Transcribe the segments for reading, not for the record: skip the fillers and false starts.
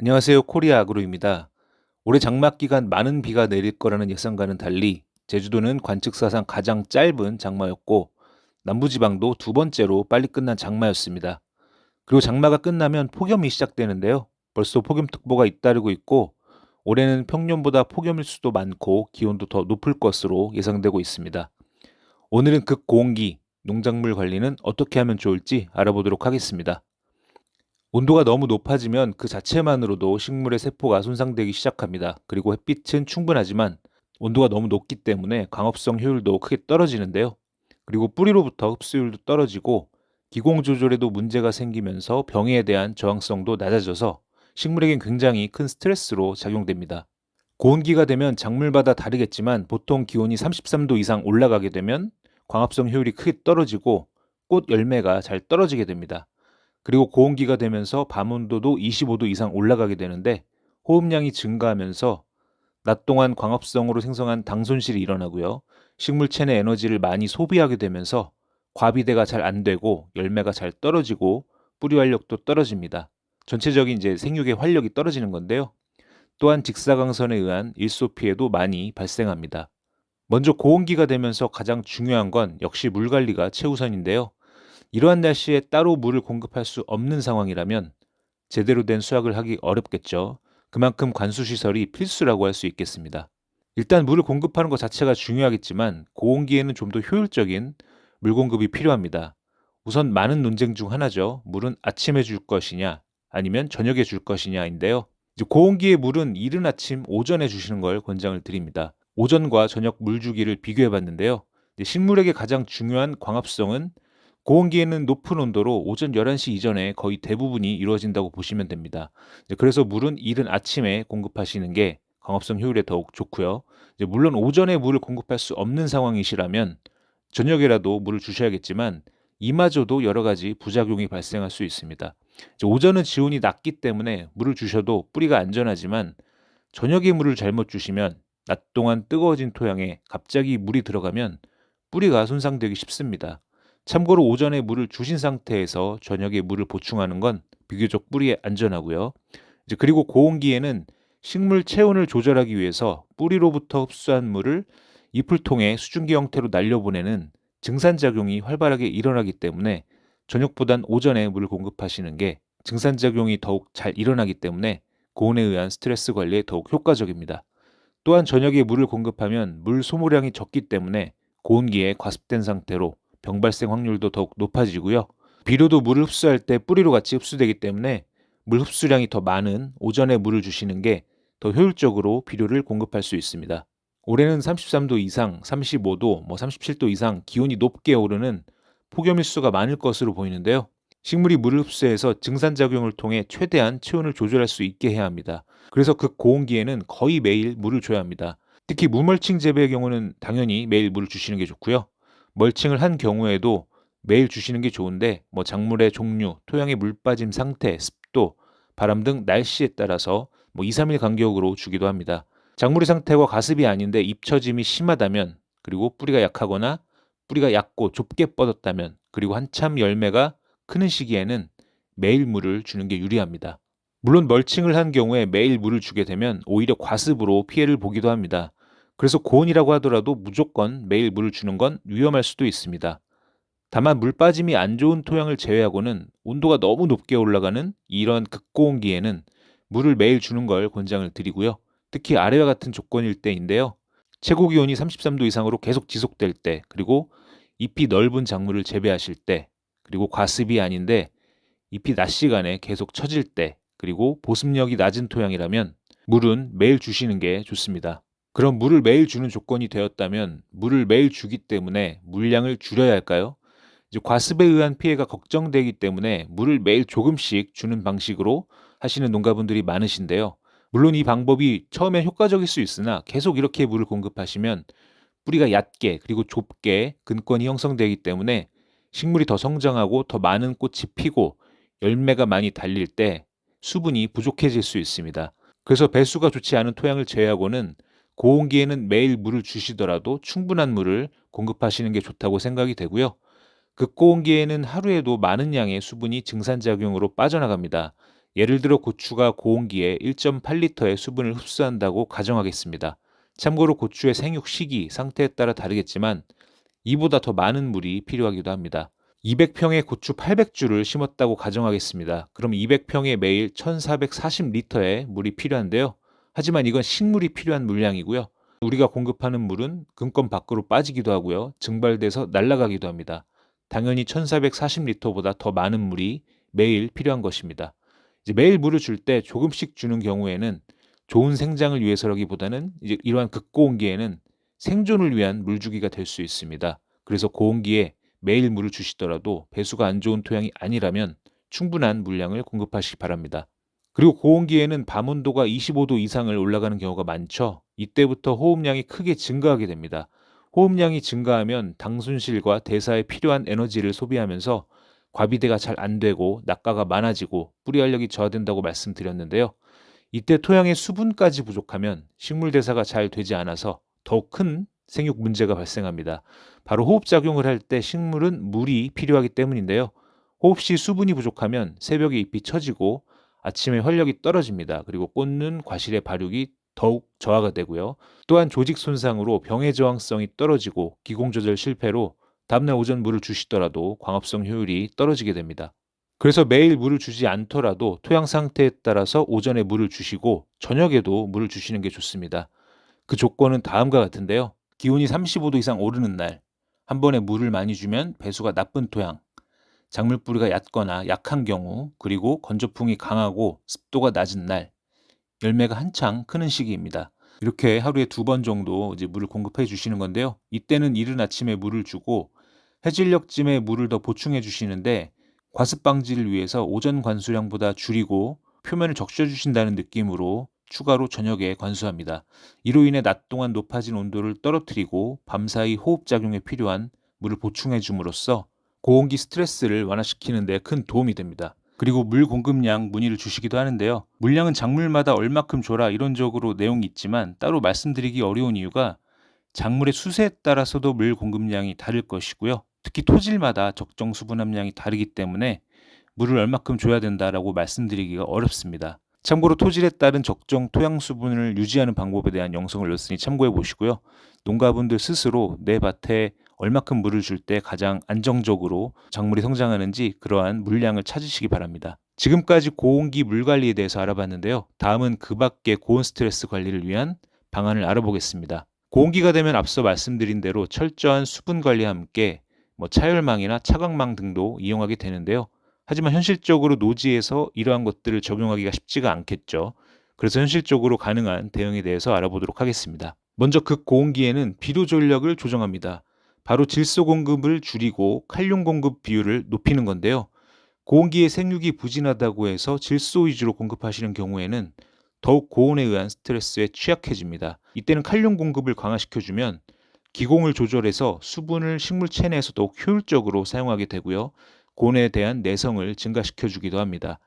안녕하세요. 코리아 아그로입니다. 올해 장마 기간 많은 비가 내릴 거라는 예상과는 달리 제주도는 관측사상 가장 짧은 장마였고 남부지방도 두 번째로 빨리 끝난 장마였습니다. 그리고 장마가 끝나면 폭염이 시작되는데요. 벌써 폭염특보가 잇따르고 있고 올해는 평년보다 폭염일수도 많고 기온도 더 높을 것으로 예상되고 있습니다. 오늘은 극고온기, 농작물 관리는 어떻게 하면 좋을지 알아보도록 하겠습니다. 온도가 너무 높아지면 그 자체만으로도 식물의 세포가 손상되기 시작합니다. 그리고 햇빛은 충분하지만 온도가 너무 높기 때문에 광합성 효율도 크게 떨어지는데요. 그리고 뿌리로부터 흡수율도 떨어지고 기공 조절에도 문제가 생기면서 병에 대한 저항성도 낮아져서 식물에겐 굉장히 큰 스트레스로 작용됩니다. 고온기가 되면 작물마다 다르겠지만 보통 기온이 33도 이상 올라가게 되면 광합성 효율이 크게 떨어지고 꽃 열매가 잘 떨어지게 됩니다. 그리고 고온기가 되면서 밤 온도도 25도 이상 올라가게 되는데 호흡량이 증가하면서 낮 동안 광합성으로 생성한 당 손실이 일어나고요. 식물 체내 에너지를 많이 소비하게 되면서 과비대가 잘 안 되고 열매가 잘 떨어지고 뿌리 활력도 떨어집니다. 전체적인 생육의 활력이 떨어지는 건데요. 또한 직사광선에 의한 일소 피해도 많이 발생합니다. 먼저 고온기가 되면서 가장 중요한 건 역시 물 관리가 최우선인데요. 이러한 날씨에 따로 물을 공급할 수 없는 상황이라면 제대로 된 수확을 하기 어렵겠죠. 그만큼 관수 시설이 필수라고 할 수 있겠습니다. 일단 물을 공급하는 것 자체가 중요하겠지만 고온기에는 좀 더 효율적인 물 공급이 필요합니다. 우선 많은 논쟁 중 하나죠. 물은 아침에 줄 것이냐 아니면 저녁에 줄 것이냐인데요. 이제 고온기의 물은 이른 아침 오전에 주시는 걸 권장을 드립니다. 오전과 저녁 물 주기를 비교해 봤는데요. 식물에게 가장 중요한 광합성은 고온기에는 높은 온도로 오전 11시 이전에 거의 대부분이 이루어진다고 보시면 됩니다. 그래서 물은 이른 아침에 공급하시는 게 광합성 효율에 더욱 좋고요. 물론 오전에 물을 공급할 수 없는 상황이시라면 저녁에라도 물을 주셔야겠지만 이마저도 여러 가지 부작용이 발생할 수 있습니다. 오전은 지온이 낮기 때문에 물을 주셔도 뿌리가 안전하지만 저녁에 물을 잘못 주시면 낮 동안 뜨거워진 토양에 갑자기 물이 들어가면 뿌리가 손상되기 쉽습니다. 참고로 오전에 물을 주신 상태에서 저녁에 물을 보충하는 건 비교적 뿌리에 안전하고요. 그리고 고온기에는 식물 체온을 조절하기 위해서 뿌리로부터 흡수한 물을 잎을 통해 수증기 형태로 날려보내는 증산작용이 활발하게 일어나기 때문에 저녁보단 오전에 물을 공급하시는 게 증산작용이 더욱 잘 일어나기 때문에 고온에 의한 스트레스 관리에 더욱 효과적입니다. 또한 저녁에 물을 공급하면 물 소모량이 적기 때문에 고온기에 과습된 상태로 병 발생 확률도 더욱 높아지고요. 비료도 물을 흡수할 때 뿌리로 같이 흡수되기 때문에 물 흡수량이 더 많은 오전에 물을 주시는 게 더 효율적으로 비료를 공급할 수 있습니다. 올해는 33도 이상, 35도, 37도 이상 기온이 높게 오르는 폭염일수가 많을 것으로 보이는데요. 식물이 물을 흡수해서 증산작용을 통해 최대한 체온을 조절할 수 있게 해야 합니다. 그래서 극고온기에는 거의 매일 물을 줘야 합니다. 특히 무멀칭 재배의 경우는 당연히 매일 물을 주시는 게 좋고요. 멀칭을 한 경우에도 매일 주시는 게 좋은데 작물의 종류, 토양의 물 빠짐 상태, 습도, 바람 등 날씨에 따라서 2, 3일 간격으로 주기도 합니다. 작물의 상태가 가습이 아닌데 입처짐이 심하다면 그리고 뿌리가 약하거나 뿌리가 얕고 좁게 뻗었다면 그리고 한참 열매가 크는 시기에는 매일 물을 주는 게 유리합니다. 물론 멀칭을 한 경우에 매일 물을 주게 되면 오히려 과습으로 피해를 보기도 합니다. 그래서 고온이라고 하더라도 무조건 매일 물을 주는 건 위험할 수도 있습니다. 다만 물 빠짐이 안 좋은 토양을 제외하고는 온도가 너무 높게 올라가는 이런 극고온기에는 물을 매일 주는 걸 권장을 드리고요. 특히 아래와 같은 조건일 때인데요. 최고 기온이 33도 이상으로 계속 지속될 때, 그리고 잎이 넓은 작물을 재배하실 때, 그리고 과습이 아닌데 잎이 낮 시간에 계속 처질 때, 그리고 보습력이 낮은 토양이라면 물은 매일 주시는 게 좋습니다. 그럼 물을 매일 주는 조건이 되었다면 물을 매일 주기 때문에 물량을 줄여야 할까요? 이제 과습에 의한 피해가 걱정되기 때문에 물을 매일 조금씩 주는 방식으로 하시는 농가분들이 많으신데요. 물론 이 방법이 처음엔 효과적일 수 있으나 계속 이렇게 물을 공급하시면 뿌리가 얕게 그리고 좁게 근권이 형성되기 때문에 식물이 더 성장하고 더 많은 꽃이 피고 열매가 많이 달릴 때 수분이 부족해질 수 있습니다. 그래서 배수가 좋지 않은 토양을 제외하고는 고온기에는 매일 물을 주시더라도 충분한 물을 공급하시는 게 좋다고 생각이 되고요. 극고온기에는 하루에도 많은 양의 수분이 증산작용으로 빠져나갑니다. 예를 들어 고추가 고온기에 1.8리터의 수분을 흡수한다고 가정하겠습니다. 참고로 고추의 생육 시기, 상태에 따라 다르겠지만 이보다 더 많은 물이 필요하기도 합니다. 200평에 고추 800주를 심었다고 가정하겠습니다. 그럼 200평에 매일 1440리터의 물이 필요한데요. 하지만 이건 식물이 필요한 물량이고요. 우리가 공급하는 물은 금권 밖으로 빠지기도 하고요. 증발돼서 날아가기도 합니다. 당연히 1440리터보다 더 많은 물이 매일 필요한 것입니다. 이제 매일 물을 줄 때 조금씩 주는 경우에는 좋은 생장을 위해서라기보다는 이제 이러한 극고온기에는 생존을 위한 물주기가 될 수 있습니다. 그래서 고온기에 매일 물을 주시더라도 배수가 안 좋은 토양이 아니라면 충분한 물량을 공급하시기 바랍니다. 그리고 고온기에는 밤 온도가 25도 이상을 올라가는 경우가 많죠. 이때부터 호흡량이 크게 증가하게 됩니다. 호흡량이 증가하면 당 손실과 대사에 필요한 에너지를 소비하면서 과비대가 잘 안 되고 낙과가 많아지고 뿌리 활력이 저하된다고 말씀드렸는데요. 이때 토양의 수분까지 부족하면 식물 대사가 잘 되지 않아서 더 큰 생육 문제가 발생합니다. 바로 호흡작용을 할 때 식물은 물이 필요하기 때문인데요. 호흡 시 수분이 부족하면 새벽에 잎이 처지고 아침에 활력이 떨어집니다. 그리고 꽂는 과실의 발육이 더욱 저하가 되고요. 또한 조직 손상으로 병의 저항성이 떨어지고 기공 조절 실패로 다음날 오전 물을 주시더라도 광합성 효율이 떨어지게 됩니다. 그래서 매일 물을 주지 않더라도 토양 상태에 따라서 오전에 물을 주시고 저녁에도 물을 주시는 게 좋습니다. 그 조건은 다음과 같은데요. 기온이 35도 이상 오르는 날, 한 번에 물을 많이 주면 배수가 나쁜 토양, 작물 뿌리가 얕거나 약한 경우, 그리고 건조풍이 강하고 습도가 낮은 날, 열매가 한창 크는 시기입니다. 이렇게 하루에 2번 정도 이제 물을 공급해 주시는 건데요. 이때는 이른 아침에 물을 주고 해질녘쯤에 물을 더 보충해 주시는데 과습 방지를 위해서 오전 관수량보다 줄이고 표면을 적셔 주신다는 느낌으로 추가로 저녁에 관수합니다. 이로 인해 낮 동안 높아진 온도를 떨어뜨리고 밤사이 호흡작용에 필요한 물을 보충해 줌으로써 고온기 스트레스를 완화시키는 데 큰 도움이 됩니다. 그리고 물 공급량 문의를 주시기도 하는데요. 물량은 작물마다 얼마큼 줘라 이론적으로 내용이 있지만 따로 말씀드리기 어려운 이유가 작물의 수세에 따라서도 물 공급량이 다를 것이고요. 특히 토질마다 적정 수분 함량이 다르기 때문에 물을 얼마큼 줘야 된다라고 말씀드리기가 어렵습니다. 참고로 토질에 따른 적정 토양 수분을 유지하는 방법에 대한 영상을 올렸으니 참고해 보시고요. 농가분들 스스로 내 밭에 얼마큼 물을 줄 때 가장 안정적으로 작물이 성장하는지 그러한 물량을 찾으시기 바랍니다. 지금까지 고온기 물 관리에 대해서 알아봤는데요. 다음은 그 밖의 고온 스트레스 관리를 위한 방안을 알아보겠습니다. 고온기가 되면 앞서 말씀드린 대로 철저한 수분 관리와 함께 차열망이나 차광망 등도 이용하게 되는데요. 하지만 현실적으로 노지에서 이러한 것들을 적용하기가 쉽지가 않겠죠. 그래서 현실적으로 가능한 대응에 대해서 알아보도록 하겠습니다. 먼저 극고온기에는 비료 전력을 조정합니다. 바로 질소 공급을 줄이고 칼륨 공급 비율을 높이는 건데요. 고온기에 생육이 부진하다고 해서 질소 위주로 공급하시는 경우에는 더욱 고온에 의한 스트레스에 취약해집니다. 이때는 칼륨 공급을 강화시켜주면 기공을 조절해서 수분을 식물 체내에서 더욱 효율적으로 사용하게 되고요. 고온에 대한 내성을 증가시켜주기도 합니다.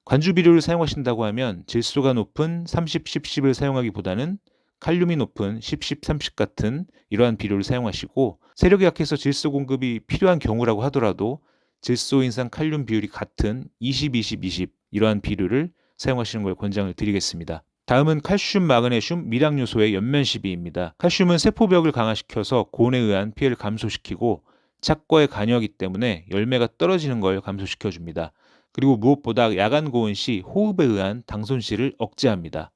관주 비료를 사용하신다고 하면 질소가 높은 30, 10, 10을 사용하기보다는 칼륨이 높은 10, 10, 30 같은 이러한 비료를 사용하시고 세력이 약해서 질소 공급이 필요한 경우라고 하더라도 질소 인상 칼륨 비율이 같은 20, 20, 20 이러한 비료를 사용하시는 걸 권장을 드리겠습니다. 다음은 칼슘, 마그네슘, 미량 요소의 연면 시비입니다. 칼슘은 세포벽을 강화시켜서 고온에 의한 피해를 감소시키고 착과에 관여하기 때문에 열매가 떨어지는 걸 감소시켜 줍니다. 그리고 무엇보다 야간 고온 시 호흡에 의한 당 손실을 억제합니다.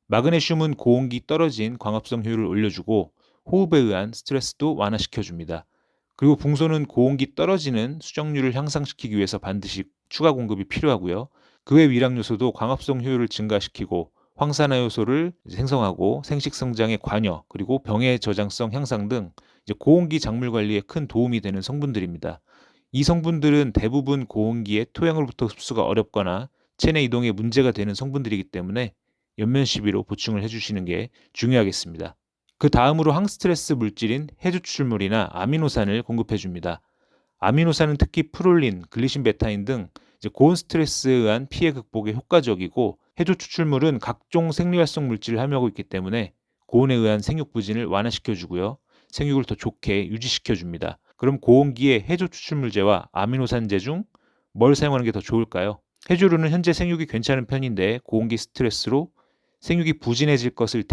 마그네슘은 고온기 떨어진 광합성 효율을 올려주고 호흡에 의한 스트레스도 완화시켜줍니다. 그리고 붕소는 고온기 떨어지는 수정률을 향상시키기 위해서 반드시 추가 공급이 필요하고요. 그 외 위량 요소도 광합성 효율을 증가시키고 황산화 요소를 생성하고 생식 성장에 관여, 그리고 병의 저장성 향상 등 고온기 작물 관리에 큰 도움이 되는 성분들입니다. 이 성분들은 대부분 고온기에 토양으로부터 흡수가 어렵거나 체내 이동에 문제가 되는 성분들이기 때문에 연면 시비로 보충을 해주시는 게 중요하겠습니다. 그 다음으로 항스트레스 물질인 해조 추출물이나 아미노산을 공급해 줍니다. 아미노산은 특히 프롤린, 글리신 베타인 등 고온 스트레스에 의한 피해 극복에 효과적이고 해조 추출물은 각종 생리활성 물질을 함유하고 있기 때문에 고온에 의한 생육 부진을 완화시켜 주고요. 생육을 더 좋게 유지시켜 줍니다. 그럼 고온기에 해조 추출물제와 아미노산제 중 뭘 사용하는 게 더 좋을까요? 해조류는 현재 생육이 괜찮은 편인데 고온기 스트레스로 생육이 부진해질 것을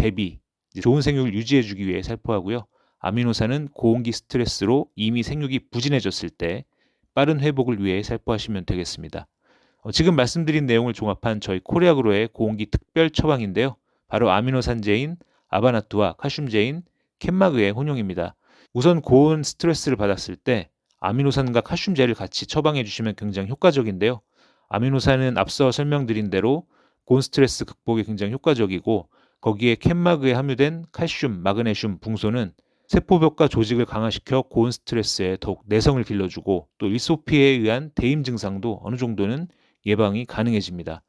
좋은 생육을 유지해주기 위해 살포하고요. 아미노산은 고온기 스트레스로 이미 생육이 부진해졌을 때 빠른 회복을 위해 살포하시면 되겠습니다. 지금 말씀드린 내용을 종합한 저희 코리아그로의 고온기 특별 처방인데요. 바로 아미노산제인 아바나투와 칼슘제인 캔마그의 혼용입니다. 우선 고온 스트레스를 받았을 때 아미노산과 칼슘제를 같이 처방해 주시면 굉장히 효과적인데요. 아미노산은 앞서 설명드린 대로 고온 스트레스 극복에 굉장히 효과적이고 거기에 캔마그에 함유된 칼슘, 마그네슘, 붕소는 세포벽과 조직을 강화시켜 고온 스트레스에 더욱 내성을 길러주고 또 일소피에 의한 대임 증상도 어느 정도는 예방이 가능해집니다.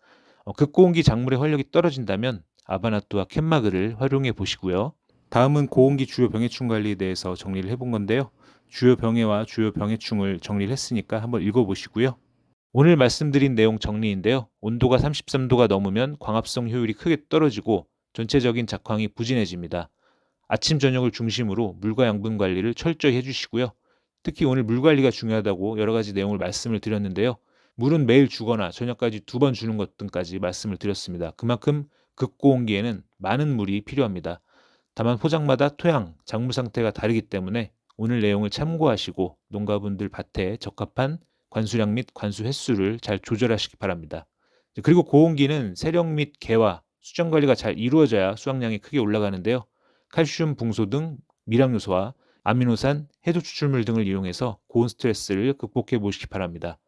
극고온기 작물의 활력이 떨어진다면 아바나뚜와 캔마그를 활용해 보시고요. 다음은 고온기 주요 병해충 관리에 대해서 정리를 해본 건데요. 주요 병해와 주요 병해충을 정리를 했으니까 한번 읽어보시고요. 오늘 말씀드린 내용 정리인데요. 온도가 33도가 넘으면 광합성 효율이 크게 떨어지고 전체적인 작황이 부진해집니다. 아침, 저녁을 중심으로 물과 양분 관리를 철저히 해주시고요. 특히 오늘 물 관리가 중요하다고 여러 가지 내용을 말씀을 드렸는데요. 물은 매일 주거나 저녁까지 2번 주는 것 등까지 말씀을 드렸습니다. 그만큼 극고온기에는 많은 물이 필요합니다. 다만 포장마다 토양, 작물 상태가 다르기 때문에 오늘 내용을 참고하시고 농가분들 밭에 적합한 관수량 및 관수 횟수를 잘 조절하시기 바랍니다. 그리고 고온기는 세력 및 개와 수정 관리가 잘 이루어져야 수확량이 크게 올라가는데요. 칼슘, 붕소 등 미량 요소와 아미노산, 해조 추출물 등을 이용해서 고온 스트레스를 극복해 보시기 바랍니다.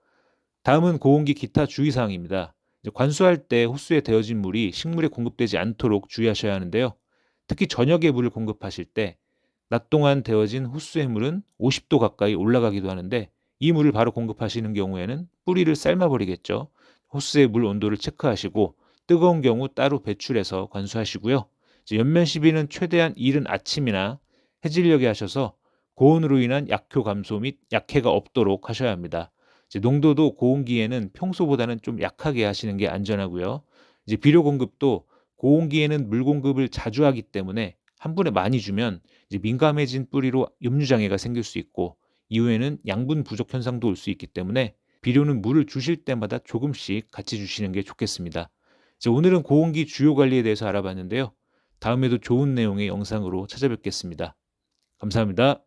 다음은 고온기 기타 주의사항입니다. 관수할 때 호수에 데워진 물이 식물에 공급되지 않도록 주의하셔야 하는데요. 특히 저녁에 물을 공급하실 때 낮 동안 데워진 호수의 물은 50도 가까이 올라가기도 하는데 이 물을 바로 공급하시는 경우에는 뿌리를 삶아버리겠죠. 호수의 물 온도를 체크하시고 뜨거운 경우 따로 배출해서 관수하시고요. 연면 시비는 최대한 이른 아침이나 해질녘에 하셔서 고온으로 인한 약효 감소 및 약해가 없도록 하셔야 합니다. 농도도 고온기에는 평소보다는 좀 약하게 하시는 게 안전하고요. 비료 공급도 고온기에는 물 공급을 자주 하기 때문에 한 번에 많이 주면 민감해진 뿌리로 엽류장애가 생길 수 있고 이후에는 양분 부족 현상도 올 수 있기 때문에 비료는 물을 주실 때마다 조금씩 같이 주시는 게 좋겠습니다. 오늘은 고온기 주요 관리에 대해서 알아봤는데요. 다음에도 좋은 내용의 영상으로 찾아뵙겠습니다. 감사합니다.